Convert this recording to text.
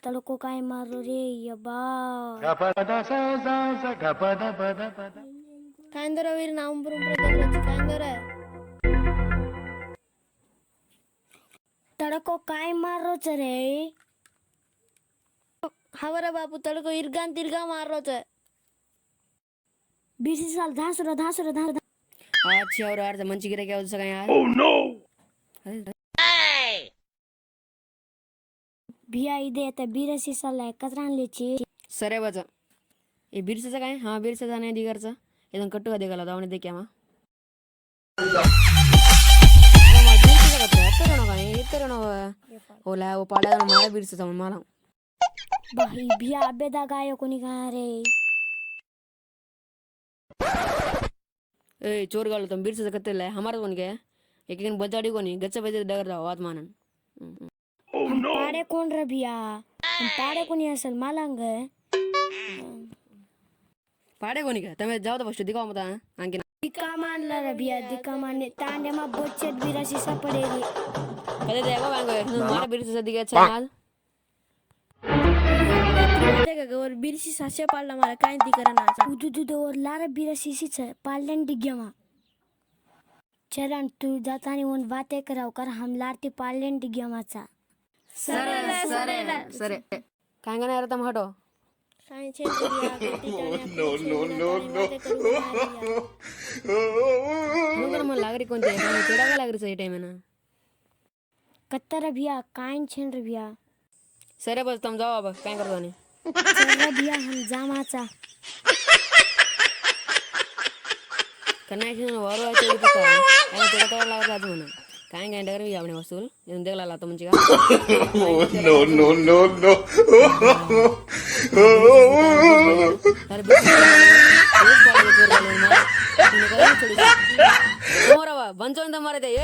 तड़को काय मारो रे यबा कांदरवीर नांबरून प्रदेवराची कांदर तड़को काय मारोच रे हवरा बापू तड़को इरगान तिरगा मारोच बीसी साल धासुरा धासुरा धार अच्छा और अर्थ मंची गिरा क्या उसका यार भिया इदे आता बिरसी साल कचरा आणल्याची सरे बचा ये बिरसाचा काय हा बिरसाचा नाही दिगारचा एकदम कट्टू का देगाला दावणे दे क्या मा ओला वो पाड़ा मारा बिरसाचा मला बाही भिया अबेदा गायो कोणी का रे ए चोर गालो तुम बिरसाचा कत्ते लाय हमारा कोण क्या एक एक बजाड़ी कोणी गच्चा बजे डगर जाओ आत मानन हम पाड़े कोण रे भिया हम पाड़े कोणी असल मालांग पाड़े कोणी का तमे जाओ तो फस्ट दिखाओ मता आणखी दिका मानला रे भिया दिका माने तांडे मा बोचेट बिरासी सापडेली कदे देवा बांगो मारा बिरसाचा दिगा छाल देखा और बिरसी सासे पाळला मला काय ती करना उदुदुद और लारे बिरसी सीच पाळलेन डिग्यामा चरण तू जातानी वन बाते कराव कर हम लारती पाळलेन डिग्यामाचा सरे काय गना यार तुम हटो काय छे नो मन लागरी कोणते तेडा का लागरी सही टाइम है ना कत्तर भिया काय छेन रे भिया सरे बस तुम जाओ अब काय करतो नाही चल भिया हम जामाचा कनेक्शन वारो आहे ते का याला तेडा तर लागला आज म्हणून काय काय डगर भी आपने वसूल येऊन देखला लातो म्हणजे का no. अरे बस बंचों मारे दे